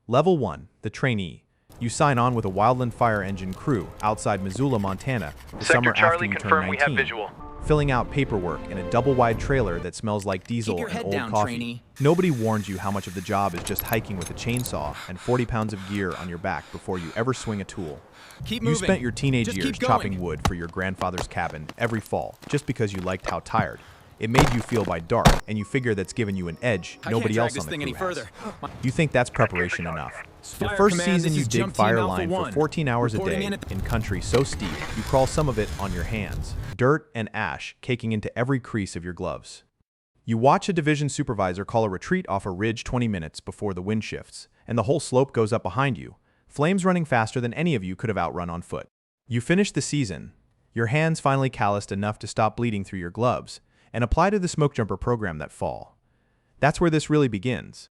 Level 1, the trainee. You sign on with a wildland fire engine crew outside Missoula, Montana, the Sector summer after Charlie, you turn confirm we have 19, visual. filling out paperwork in a double-wide trailer that smells like diesel Keep your and head old down, coffee. trainee. Nobody warns you how much of the job is just hiking with a chainsaw and 40 pounds of gear on your back before you ever swing a tool. Keep You moving. spent your teenage Just years keep going. chopping wood for your grandfather's cabin every fall just because you liked how tired it made you feel by dark, and you figure that's given you an edge I nobody can't else drag on this the thing crew any has. further. You think that's preparation enough. Your Fire first command, season this you is dig jump team fire Alpha line for 1. 14 hours a Reporting day in. in country so steep you crawl some of it on your hands, dirt and ash caking into every crease of your gloves. You watch a division supervisor call a retreat off a ridge 20 minutes before the wind shifts, and the whole slope goes up behind you, flames running faster than any of you could have outrun on foot. You finish the season, your hands finally calloused enough to stop bleeding through your gloves, and apply to the Smokejumper program that fall. That's where this really begins.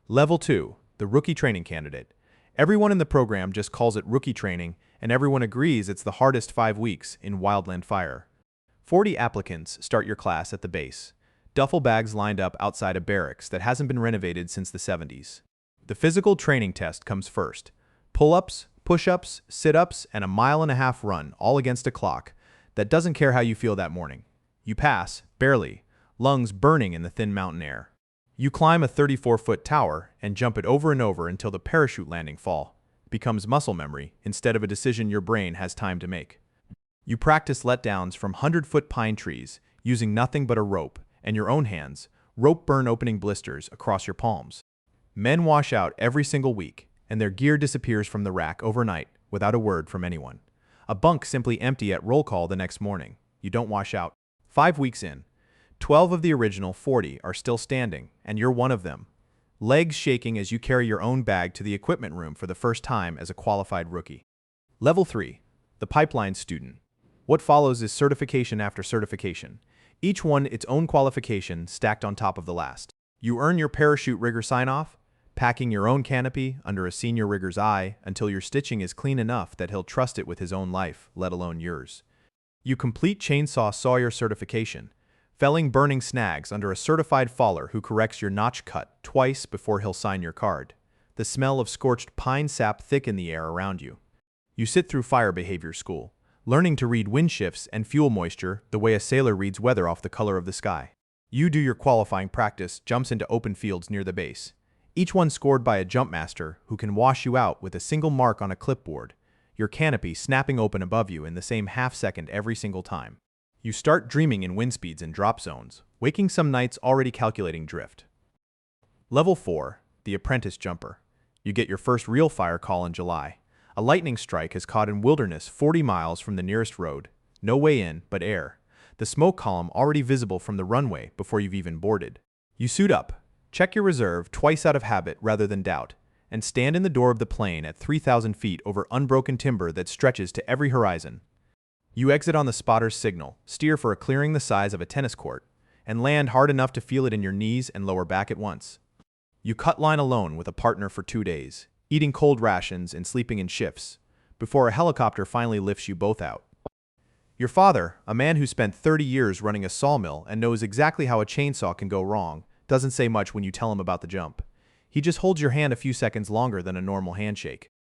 Level 2, the rookie training candidate. Everyone in the program just calls it rookie training, and everyone agrees it's the hardest 5 weeks in wildland fire. 40 applicants start your class at the base, duffel bags lined up outside a barracks that hasn't been renovated since the 70s. The physical training test comes first. Pull-ups, push-ups, sit-ups, and a 1.5-mile run, all against a clock that doesn't care how you feel that morning. You pass, barely, lungs burning in the thin mountain air. You climb a 34-foot tower and jump it over and over until the parachute landing fall becomes muscle memory instead of a decision your brain has time to make. You practice letdowns from 100-foot pine trees using nothing but a rope and your own hands, rope burn opening blisters across your palms. Men wash out every single week, and their gear disappears from the rack overnight without a word from anyone. A bunk simply empty at roll call the next morning. You don't wash out. 5 weeks in, 12 of the original 40 are still standing, and you're one of them. Legs shaking as you carry your own bag to the equipment room for the first time as a qualified rookie. Level 3, the pipeline student. What follows is certification after certification, each one its own qualification stacked on top of the last. You earn your parachute rigger sign-off, packing your own canopy under a senior rigger's eye until your stitching is clean enough that he'll trust it with his own life, let alone yours. You complete chainsaw sawyer certification, felling burning snags under a certified faller who corrects your notch cut twice before he'll sign your card. The smell of scorched pine sap thick in the air around you. You sit through fire behavior school, learning to read wind shifts and fuel moisture the way a sailor reads weather off the color of the sky. You do your qualifying practice jumps into open fields near the base, each one scored by a jump master who can wash you out with a single mark on a clipboard, your canopy snapping open above you in the same half-second every single time. You start dreaming in wind speeds and drop zones, waking some nights already calculating drift. Level 4, the apprentice jumper. You get your first real fire call in July. A lightning strike is caught in wilderness 40 miles from the nearest road, no way in but air. The smoke column already visible from the runway before you've even boarded. You suit up, check your reserve twice out of habit rather than doubt, and stand in the door of the plane at 3,000 feet over unbroken timber that stretches to every horizon. You exit on the spotter's signal, steer for a clearing the size of a tennis court, and land hard enough to feel it in your knees and lower back at once. You cut line alone with a partner for 2 days, eating cold rations and sleeping in shifts, before a helicopter finally lifts you both out. Your father, a man who spent 30 years running a sawmill and knows exactly how a chainsaw can go wrong, doesn't say much when you tell him about the jump. He just holds your hand a few seconds longer than a normal handshake.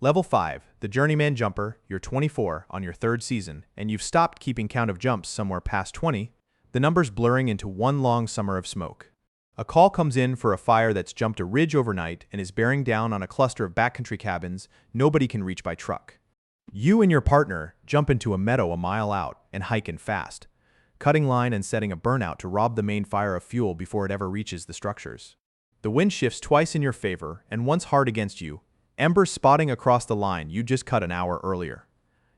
Level 5, the journeyman jumper. You're 24 on your 3rd season, and you've stopped keeping count of jumps somewhere past 20, the numbers blurring into one long summer of smoke. A call comes in for a fire that's jumped a ridge overnight and is bearing down on a cluster of backcountry cabins nobody can reach by truck. You and your partner jump into a meadow a mile out and hike in fast, cutting line and setting a burnout to rob the main fire of fuel before it ever reaches the structures. The wind shifts twice in your favor and once hard against you, embers spotting across the line you just cut an hour earlier.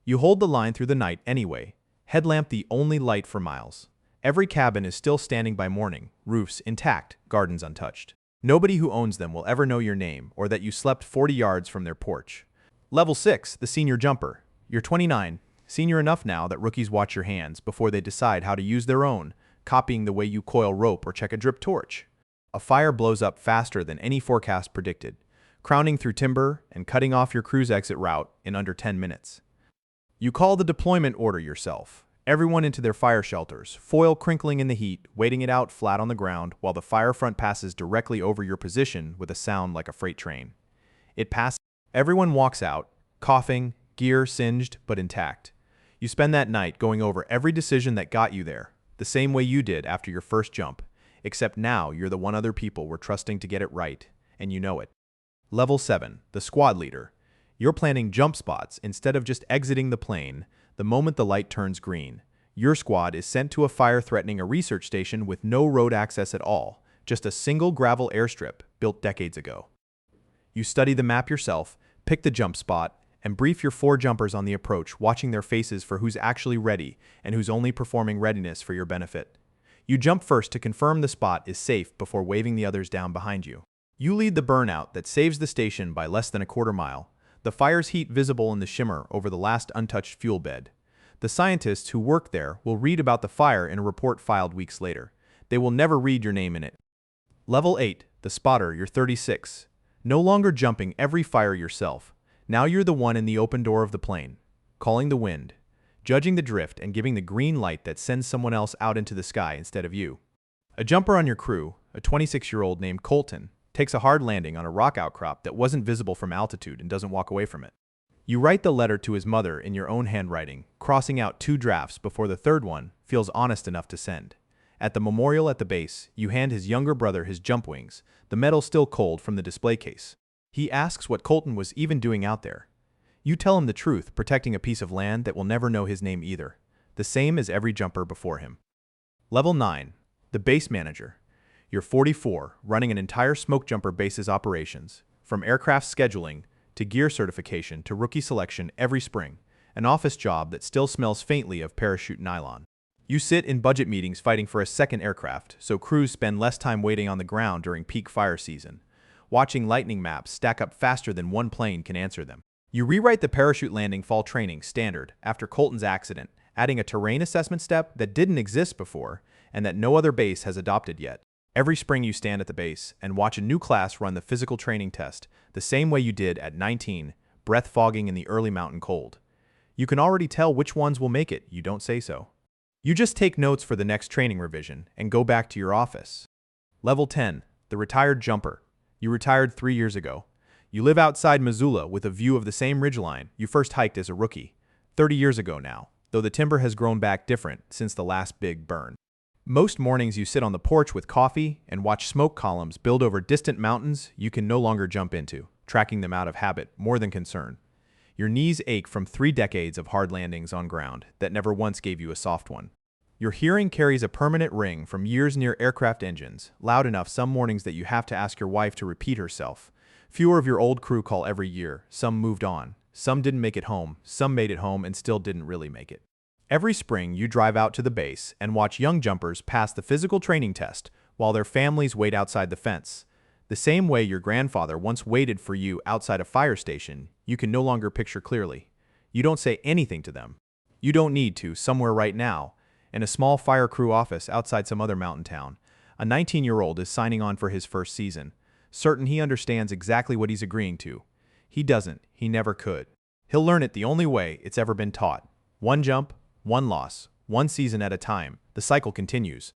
You hold the line through the night anyway, headlamp the only light for miles. Every cabin is still standing by morning, roofs intact, gardens untouched. Nobody who owns them will ever know your name or that you slept 40 yards from their porch. Level 6, the senior jumper. You're 29, senior enough now that rookies watch your hands before they decide how to use their own, copying the way you coil rope or check a drip torch. A fire blows up faster than any forecast predicted, crowning through timber and cutting off your crew's exit route in under 10 minutes. You call the deployment order yourself. Everyone into their fire shelters, foil crinkling in the heat, waiting it out flat on the ground while the fire front passes directly over your position with a sound like a freight train. It passes. Everyone walks out, coughing, gear singed but intact. You spend that night going over every decision that got you there, the same way you did after your first jump, except now you're the one other people were trusting to get it right, and you know it. Level 7, the squad leader. You're planning jump spots instead of just exiting the plane the moment the light turns green. Your squad is sent to a fire threatening a research station with no road access at all, just a single gravel airstrip built decades ago. You study the map yourself, pick the jump spot, and brief your 4 jumpers on the approach, watching their faces for who's actually ready and who's only performing readiness for your benefit. You jump first to confirm the spot is safe before waving the others down behind you. You lead the burnout that saves the station by less than a quarter mile, the fire's heat visible in the shimmer over the last untouched fuel bed. The scientists who work there will read about the fire in a report filed weeks later. They will never read your name in it. Level 8, the spotter, you're 36. No longer jumping every fire yourself. Now you're the one in the open door of the plane, calling the wind, judging the drift, and giving the green light that sends someone else out into the sky instead of you. A jumper on your crew, a 26-year-old named Colton, takes a hard landing on a rock outcrop that wasn't visible from altitude and doesn't walk away from it. You write the letter to his mother in your own handwriting, crossing out 2 drafts before the third one feels honest enough to send. At the memorial at the base, you hand his younger brother his jump wings, the metal still cold from the display case. He asks what Colton was even doing out there. You tell him the truth, protecting a piece of land that will never know his name either, the same as every jumper before him. Level 9, the base manager. You're 44, running an entire Smokejumper base's operations, from aircraft scheduling to gear certification to rookie selection every spring, an office job that still smells faintly of parachute nylon. You sit in budget meetings fighting for a second aircraft, so crews spend less time waiting on the ground during peak fire season, watching lightning maps stack up faster than one plane can answer them. You rewrite the parachute landing fall training standard after Colton's accident, adding a terrain assessment step that didn't exist before and that no other base has adopted yet. Every spring you stand at the base and watch a new class run the physical training test, the same way you did at 19, breath fogging in the early mountain cold. You can already tell which ones will make it, you don't say so. You just take notes for the next training revision and go back to your office. Level 10, the retired jumper. You retired 3 years ago. You live outside Missoula with a view of the same ridgeline you first hiked as a rookie, 30 years ago now, though the timber has grown back different since the last big burn. Most mornings you sit on the porch with coffee and watch smoke columns build over distant mountains you can no longer jump into, tracking them out of habit more than concern. Your knees ache from 3 decades of hard landings on ground that never once gave you a soft one. Your hearing carries a permanent ring from years near aircraft engines, loud enough some mornings that you have to ask your wife to repeat herself. Fewer of your old crew call every year. Some moved on. Some didn't make it home. Some made it home and still didn't really make it. Every spring, you drive out to the base and watch young jumpers pass the physical training test while their families wait outside the fence. The same way your grandfather once waited for you outside a fire station, you can no longer picture clearly. You don't say anything to them. You don't need to. Somewhere right now, in a small fire crew office outside some other mountain town, a 19-year-old is signing on for his first season, certain he understands exactly what he's agreeing to. He doesn't. He never could. He'll learn it the only way it's ever been taught. One jump, one loss, one season at a time. The cycle continues.